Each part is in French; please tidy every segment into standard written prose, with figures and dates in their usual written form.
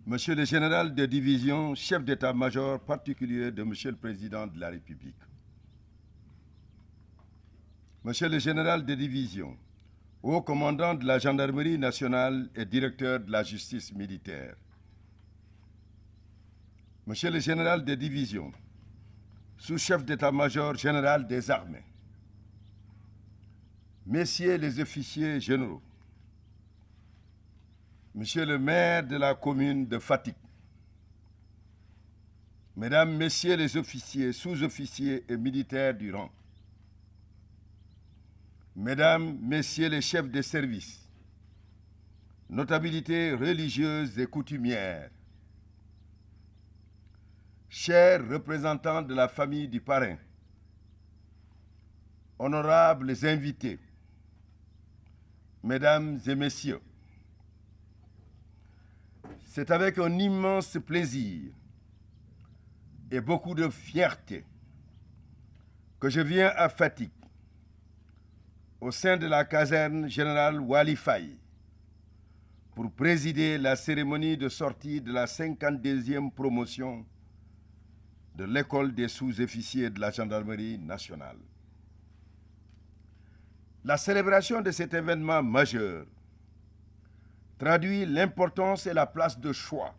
Monsieur le général de division, chef d'état-major particulier de Monsieur le Président de la République. Monsieur le général de division, haut commandant de la gendarmerie nationale et directeur de la justice militaire. Monsieur le général de division, sous-chef d'état-major général des armées. Messieurs les officiers généraux, Monsieur le maire de la commune de Fatick, Mesdames, Messieurs les officiers, sous-officiers et militaires du rang, Mesdames, Messieurs les chefs de service, notabilités religieuses et coutumières, chers représentants de la famille du parrain, honorables invités, Mesdames et Messieurs, c'est avec un immense plaisir et beaucoup de fierté que je viens à Fatick, au sein de la caserne générale Wali Faye, pour présider la cérémonie de sortie de la 52e promotion de l'école des sous-officiers de la gendarmerie nationale. La célébration de cet événement majeur traduit l'importance et la place de choix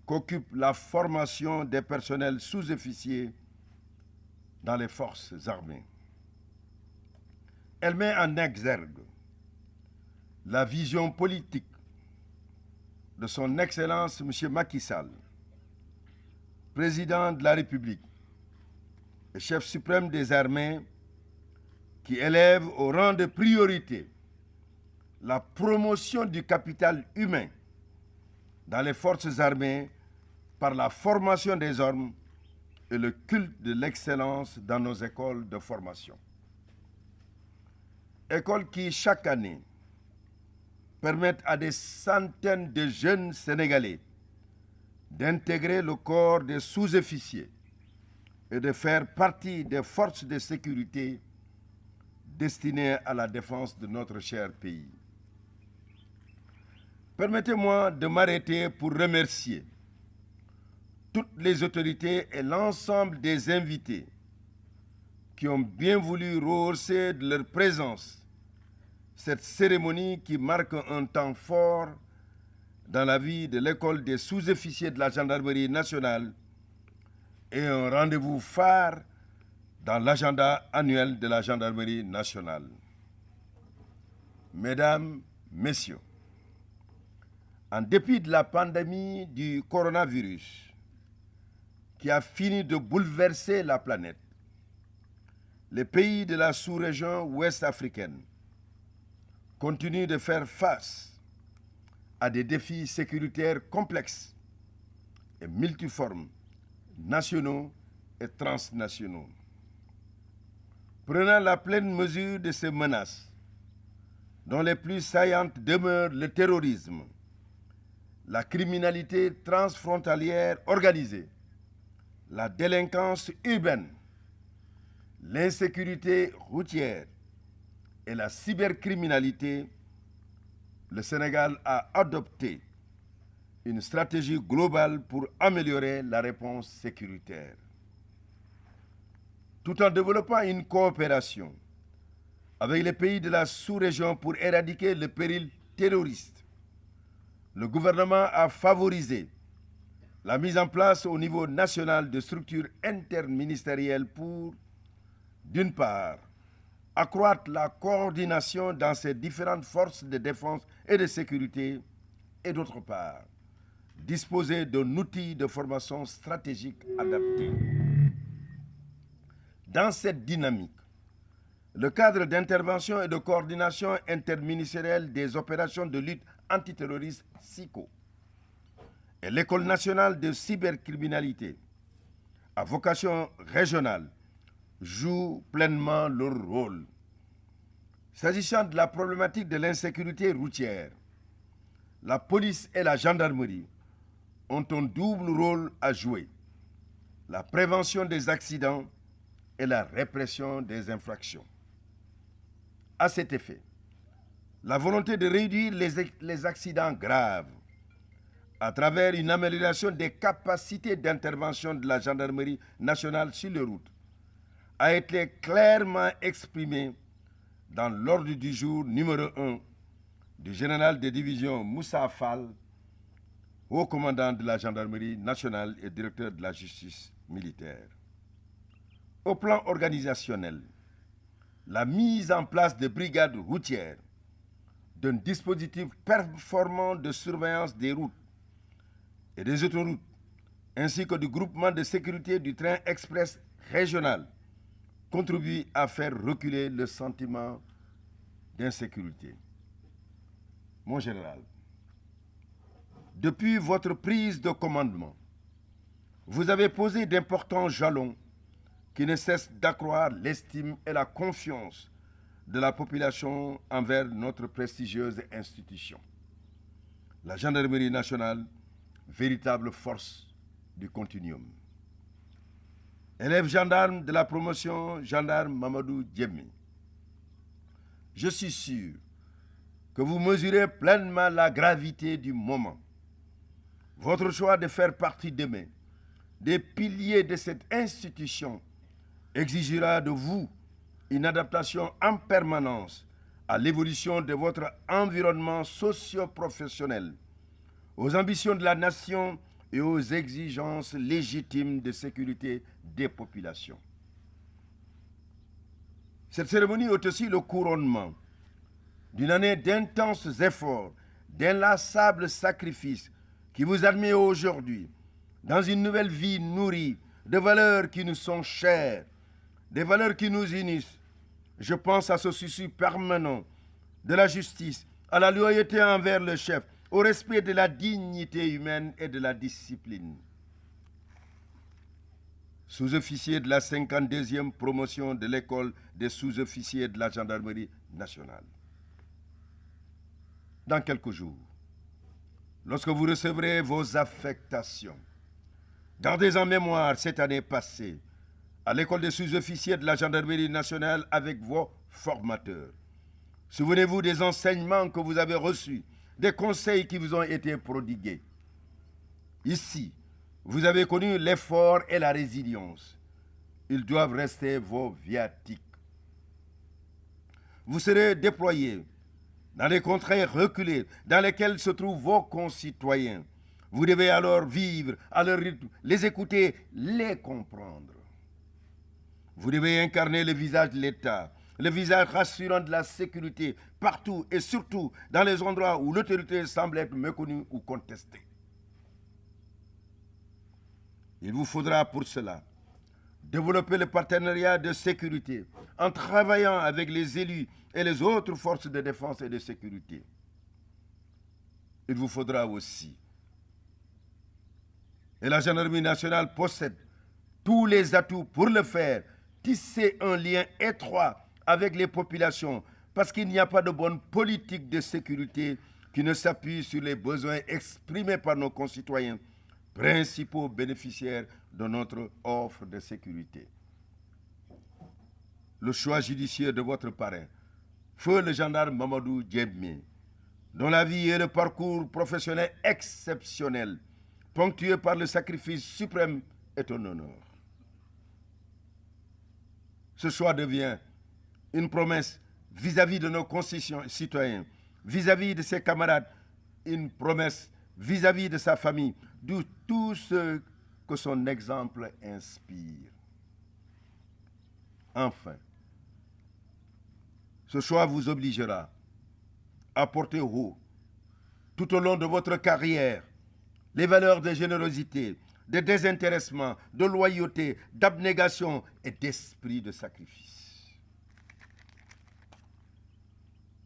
qu'occupe la formation des personnels sous-officiers dans les forces armées. Elle met en exergue la vision politique de son Excellence M. Macky Sall, président de la République et chef suprême des armées, qui élève au rang de priorité la promotion du capital humain dans les forces armées par la formation des hommes et le culte de l'excellence dans nos écoles de formation. Écoles qui, chaque année, permettent à des centaines de jeunes Sénégalais d'intégrer le corps des sous-officiers et de faire partie des forces de sécurité destinées à la défense de notre cher pays. Permettez-moi de m'arrêter pour remercier toutes les autorités et l'ensemble des invités qui ont bien voulu rehausser de leur présence cette cérémonie qui marque un temps fort dans la vie de l'école des sous-officiers de la gendarmerie nationale et un rendez-vous phare dans l'agenda annuel de la gendarmerie nationale. Mesdames, Messieurs, en dépit de la pandémie du coronavirus qui a fini de bouleverser la planète, les pays de la sous-région ouest africaine continuent de faire face à des défis sécuritaires complexes et multiformes, nationaux et transnationaux. Prenant la pleine mesure de ces menaces, dont les plus saillantes demeurent le terrorisme, la criminalité transfrontalière organisée, la délinquance urbaine, l'insécurité routière et la cybercriminalité, le Sénégal a adopté une stratégie globale pour améliorer la réponse sécuritaire. Tout en développant une coopération avec les pays de la sous-région pour éradiquer le péril terroriste, le gouvernement a favorisé la mise en place au niveau national de structures interministérielles pour, d'une part, accroître la coordination dans ces différentes forces de défense et de sécurité et, d'autre part, disposer d'un outil de formation stratégique adapté. Dans cette dynamique, le cadre d'intervention et de coordination interministérielle des opérations de lutte antiterroriste SICO et l'École nationale de cybercriminalité à vocation régionale jouent pleinement leur rôle. S'agissant de la problématique de l'insécurité routière, la police et la gendarmerie ont un double rôle à jouer: la prévention des accidents et la répression des infractions. À cet effet, la volonté de réduire les accidents graves à travers une amélioration des capacités d'intervention de la gendarmerie nationale sur les routes a été clairement exprimée dans l'ordre du jour numéro 1 du général de division Moussa Fall, haut commandant de la gendarmerie nationale et directeur de la justice militaire. Au plan organisationnel, la mise en place de brigades routières, d'un dispositif performant de surveillance des routes et des autoroutes, ainsi que du groupement de sécurité du train express régional, contribue à faire reculer le sentiment d'insécurité. Mon général, depuis votre prise de commandement, vous avez posé d'importants jalons qui ne cessent d'accroître l'estime et la confiance de la population envers notre prestigieuse institution. La gendarmerie nationale, véritable force du continuum. Élève gendarme de la promotion gendarme Mamadou Djemmi, je suis sûr que vous mesurez pleinement la gravité du moment. Votre choix de faire partie demain des piliers de cette institution exigera de vous une adaptation en permanence à l'évolution de votre environnement socio-professionnel, aux ambitions de la nation et aux exigences légitimes de sécurité des populations. Cette cérémonie est aussi le couronnement d'une année d'intenses efforts, d'inlassables sacrifices qui vous admet aujourd'hui dans une nouvelle vie nourrie de valeurs qui nous sont chères, des valeurs qui nous unissent. Je pense à ce souci permanent de la justice, à la loyauté envers le chef, au respect de la dignité humaine et de la discipline. Sous-officier de la 52e promotion de l'école des sous-officiers de la gendarmerie nationale. Dans quelques jours, lorsque vous recevrez vos affectations, gardez en mémoire cette année passée à l'école des sous-officiers de la gendarmerie nationale avec vos formateurs. Souvenez-vous des enseignements que vous avez reçus, des conseils qui vous ont été prodigués. Ici, vous avez connu l'effort et la résilience. Ils doivent rester vos viatiques. Vous serez déployés dans les contrées reculées dans lesquelles se trouvent vos concitoyens. Vous devez alors vivre à leur rythme, les écouter, les comprendre. Vous devez incarner le visage de l'État, le visage rassurant de la sécurité, partout et surtout dans les endroits où l'autorité semble être méconnue ou contestée. Il vous faudra pour cela développer le partenariat de sécurité en travaillant avec les élus et les autres forces de défense et de sécurité. Il vous faudra aussi, et la gendarmerie nationale possède tous les atouts pour le faire, tisser un lien étroit avec les populations, parce qu'il n'y a pas de bonne politique de sécurité qui ne s'appuie sur les besoins exprimés par nos concitoyens, principaux bénéficiaires de notre offre de sécurité. Le choix judicieux de votre parrain, feu le gendarme Mamadou Djemmi, dont la vie et le parcours professionnel exceptionnel, ponctué par le sacrifice suprême, est un honneur. Ce choix devient une promesse vis-à-vis de nos concitoyens, vis-à-vis de ses camarades, une promesse vis-à-vis de sa famille, de tout ce que son exemple inspire. Enfin, ce choix vous obligera à porter haut, tout au long de votre carrière, les valeurs de générosité, de désintéressement, de loyauté, d'abnégation et d'esprit de sacrifice.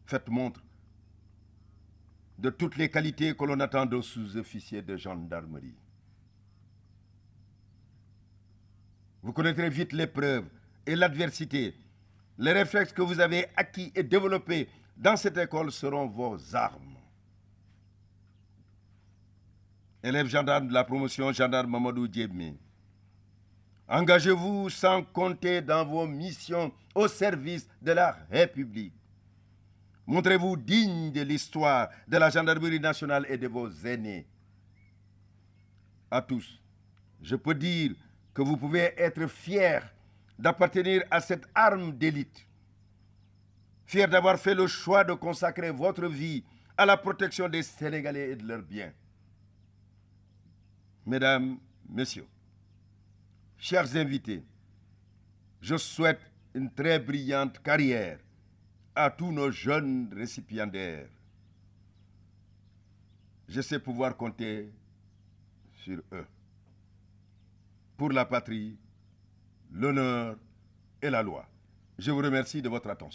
Faites montre de toutes les qualités que l'on attend de sous-officiers de gendarmerie. Vous connaîtrez vite l'épreuve et l'adversité. Les réflexes que vous avez acquis et développés dans cette école seront vos armes. Élève gendarme de la promotion gendarme Mamadou Djemmi, engagez-vous sans compter dans vos missions au service de la République. Montrez-vous digne de l'histoire de la gendarmerie nationale et de vos aînés. À tous, je peux dire que vous pouvez être fiers d'appartenir à cette arme d'élite, fiers d'avoir fait le choix de consacrer votre vie à la protection des Sénégalais et de leurs biens. Mesdames, Messieurs, chers invités, je souhaite une très brillante carrière à tous nos jeunes récipiendaires. Je sais pouvoir compter sur eux. Pour la patrie, l'honneur et la loi. Je vous remercie de votre attention.